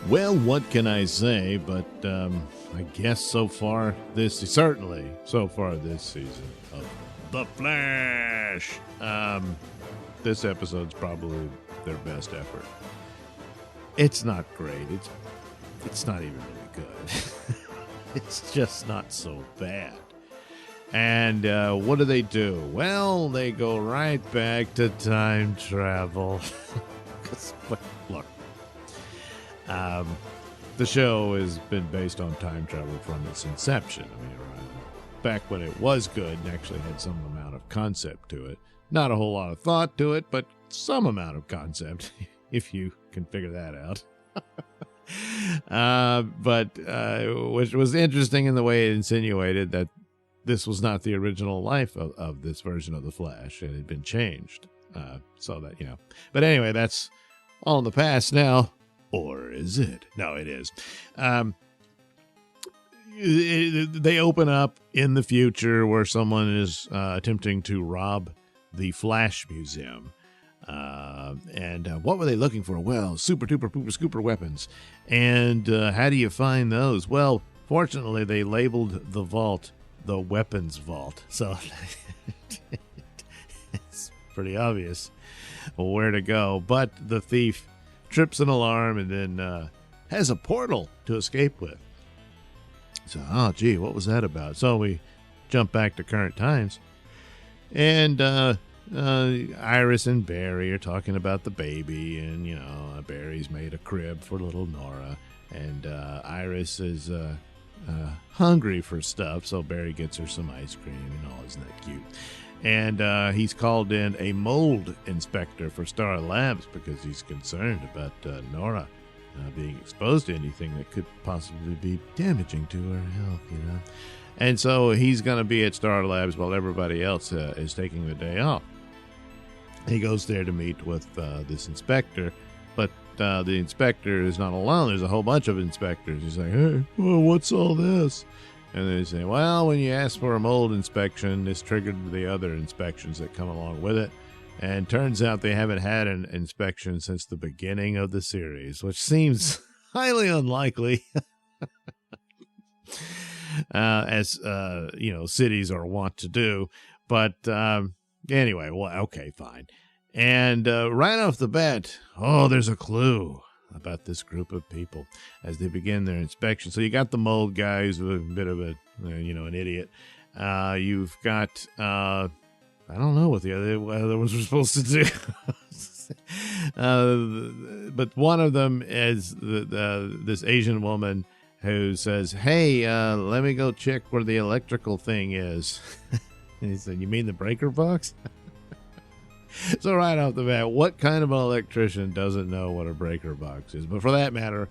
Well, what can I say? But I guess so far this season of The Flash, this episode's probably their best effort. It's not great. It's not even really good. It's just not so bad. And what do? Well, they go right back to time travel. Look, the show has been based on time travel from its inception. I mean, back when it was good and actually had some amount of concept to it. Not a whole lot of thought to it, but some amount of concept, if you can figure that out. Which was interesting in the way it insinuated that this was not the original life of this version of the Flash. It had been changed. So that, but anyway, that's all in the past now. Or is it? No, it is. They open up in the future where someone is attempting to rob the Flash Museum. And what were they looking for? Well, super duper pooper scooper weapons. And how do you find those? Well, fortunately, they labeled the vault the weapons vault. So it's pretty obvious where to go. But the thief trips an alarm and then has a portal to escape with. So, oh, gee, what was that about? So we jump back to current times. And Iris and Barry are talking about the baby, and Barry's made a crib for little Nora, and Iris is hungry for stuff, so Barry gets her some ice cream, and all, isn't that cute? And he's called in a mold inspector for Star Labs because he's concerned about Nora being exposed to anything that could possibly be damaging to her health, And so he's going to be at Star Labs while everybody else is taking the day off. He goes there to meet with this inspector, but the inspector is not alone. There's a whole bunch of inspectors. He's like, hey, well, what's all this? And they say, well, when you ask for a mold inspection, this triggered the other inspections that come along with it. And turns out they haven't had an inspection since the beginning of the series, which seems highly unlikely. As cities are wont to do. But anyway, well, okay, fine. And right off the bat, there's a clue about this group of people as they begin their inspection. So you got the mold guy who's a bit of an idiot. You've got, I don't know what the other ones were supposed to do. But one of them is this Asian woman who says, hey, let me go check where the electrical thing is. And he said, you mean the breaker box? So right off the bat, what kind of an electrician doesn't know what a breaker box is? But for that matter,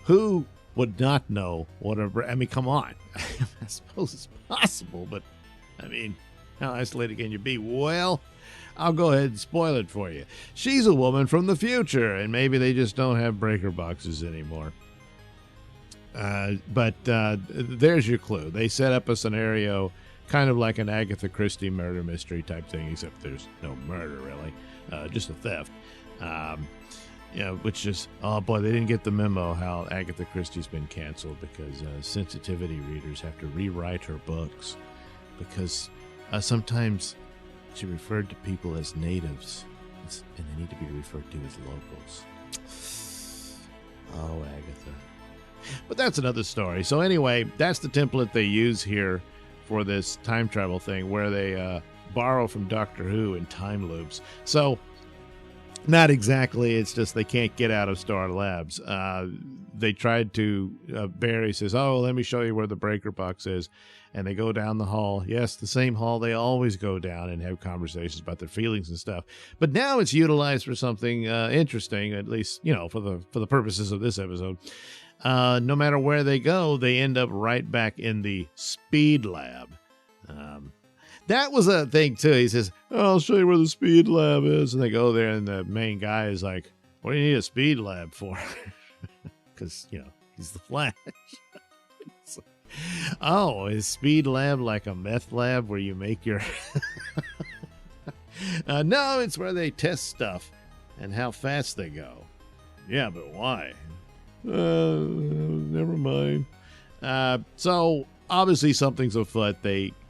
who would not know what come on. I suppose it's possible, but how isolated can you be? Well, I'll go ahead and spoil it for you. She's a woman from the future, and maybe they just don't have breaker boxes anymore. But there's your clue. They set up a scenario kind of like an Agatha Christie murder mystery type thing, except there's no murder, really. Just a theft. Which is, oh boy, they didn't get the memo how Agatha Christie's been canceled because sensitivity readers have to rewrite her books because sometimes she referred to people as natives and they need to be referred to as locals. Oh, Agatha. But that's another story. So anyway, that's the template they use here for this time travel thing where they borrow from Doctor Who in time loops. So not exactly. It's just they can't get out of Star Labs. They tried to, Barry says, oh, let me show you where the breaker box is. And they go down the hall. Yes, the same hall they always go down and have conversations about their feelings and stuff. But now it's utilized for something interesting, at least, for the purposes of this episode. No matter where they go, they end up right back in the speed lab. That was a thing, too. He says, I'll show you where the speed lab is. And they go there, and the main guy is like, what do you need a speed lab for? Because, he's the Flash. Oh, is speed lab like a meth lab where you make your... No, it's where they test stuff and how fast they go. Yeah, but why? Never mind. So obviously something's afoot.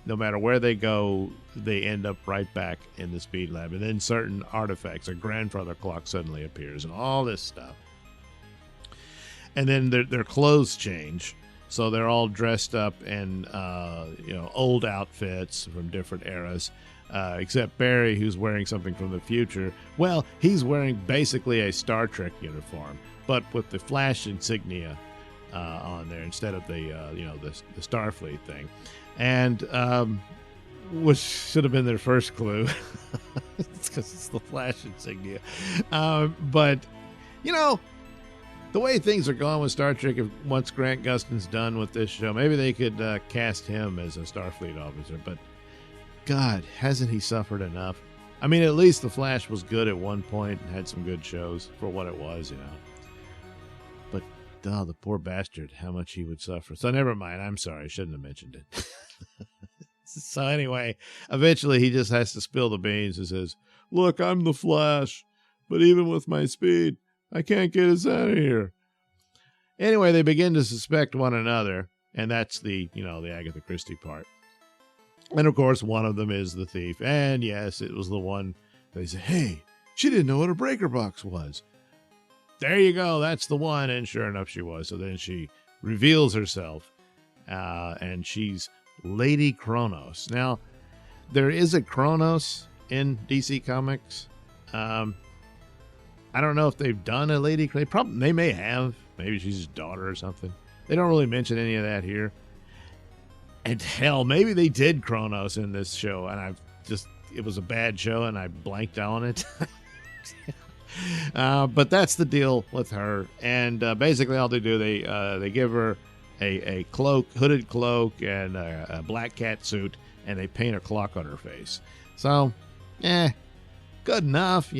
No matter where they go, they end up right back in the speed lab. And then certain artifacts, a grandfather clock suddenly appears and all this stuff. And then their clothes change. So they're all dressed up in, old outfits from different eras. Except Barry, who's wearing something from the future. Well, he's wearing basically a Star Trek uniform, but with the Flash insignia on there instead of the Starfleet thing. And which should have been their first clue. It's because it's the Flash insignia. But, the way things are going with Star Trek, once Grant Gustin's done with this show, maybe they could cast him as a Starfleet officer. But, God, hasn't he suffered enough? I mean, at least the Flash was good at one point and had some good shows for what it was, But, the poor bastard, how much he would suffer. So never mind. I'm sorry. I shouldn't have mentioned it. So anyway, eventually he just has to spill the beans and says, "Look, I'm the Flash, but even with my speed, I can't get us out of here." Anyway, they begin to suspect one another, and that's the Agatha Christie part. And of course, one of them is the thief. And yes, it was the one they say, "Hey, she didn't know what a breaker box was." There you go. That's the one. And sure enough, she was. So then she reveals herself, and she's Lady Kronos. Now, there is a Kronos in DC Comics. I don't know if they've done a Lady. They may have. Maybe she's his daughter or something. They don't really mention any of that here. And hell, maybe they did Kronos in this show, and it was a bad show, and I blanked on it. But that's the deal with her. And basically all they do, they give her a cloak, hooded cloak, and a black cat suit, and they paint a clock on her face. So, good enough,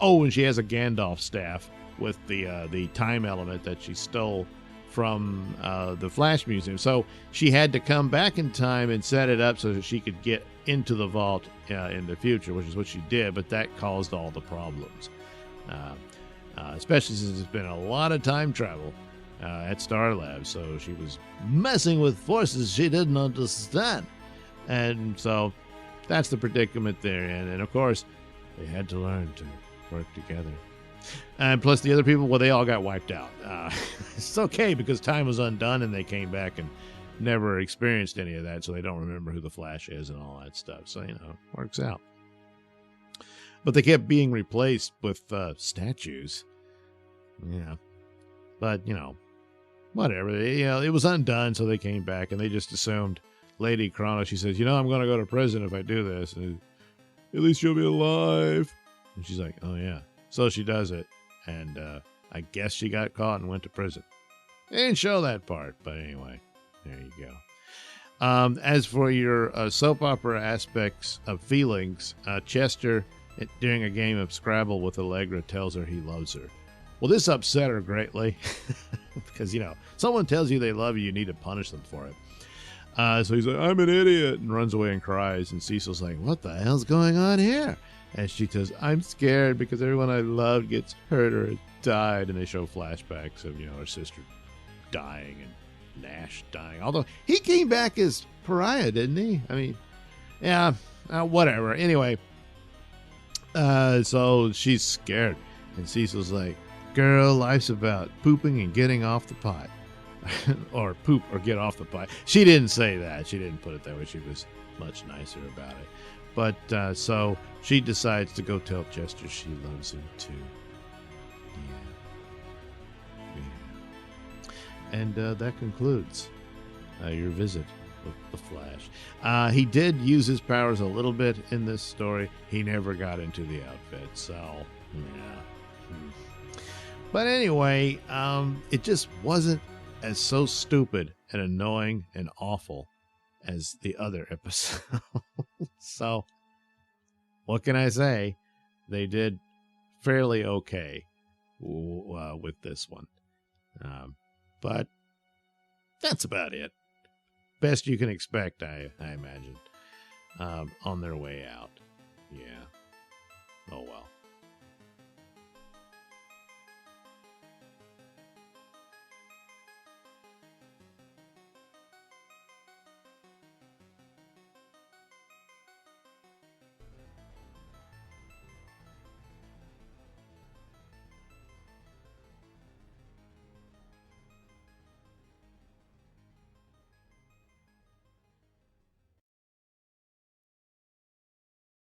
Oh, and she has a Gandalf staff with the time element that she stole from the Flash Museum. So she had to come back in time and set it up so that she could get into the vault in the future, which is what she did, but that caused all the problems. Especially since there's been a lot of time travel at Star Labs, so she was messing with forces she didn't understand. And so that's the predicament they're in. And of course, they had to learn to work together. And plus the other people, well, they all got wiped out. It's okay because time was undone and they came back and never experienced any of that, so they don't remember who the Flash is and all that stuff. So, it works out. But they kept being replaced with statues. Yeah. But, whatever. It was undone, so they came back, and they just assumed Lady Kronos. She says, I'm going to go to prison if I do this. And at least you'll be alive. And she's like, oh, yeah. So she does it, and I guess she got caught and went to prison. They didn't show that part, but anyway, there you go. As for your soap opera aspects of feelings, Chester, during a game of Scrabble with Allegra, tells her he loves her. Well, this upset her greatly because, someone tells you they love you, you need to punish them for it. So he's like, "I'm an idiot," and runs away and cries. And Cecil's like, "What the hell's going on here?" And she says, "I'm scared because everyone I loved gets hurt or has died." And they show flashbacks of, her sister dying and Nash dying. Although he came back as pariah, didn't he? I mean, yeah, whatever. Anyway, so she's scared. And Cecil's like, "Girl, life's about pooping and getting off the pot." Or poop or get off the pot. She didn't say that. She didn't put it that way. She was much nicer about it. But so she decides to go tell Chester she loves him too. Yeah. And that concludes your visit with the Flash. He did use his powers a little bit in this story. He never got into the outfit, so yeah. But anyway, it just wasn't as so stupid and annoying and awful as the other episode. So, what can I say? They did fairly okay with this one. But that's about it. Best you can expect, I imagine, on their way out. Yeah. Oh, well.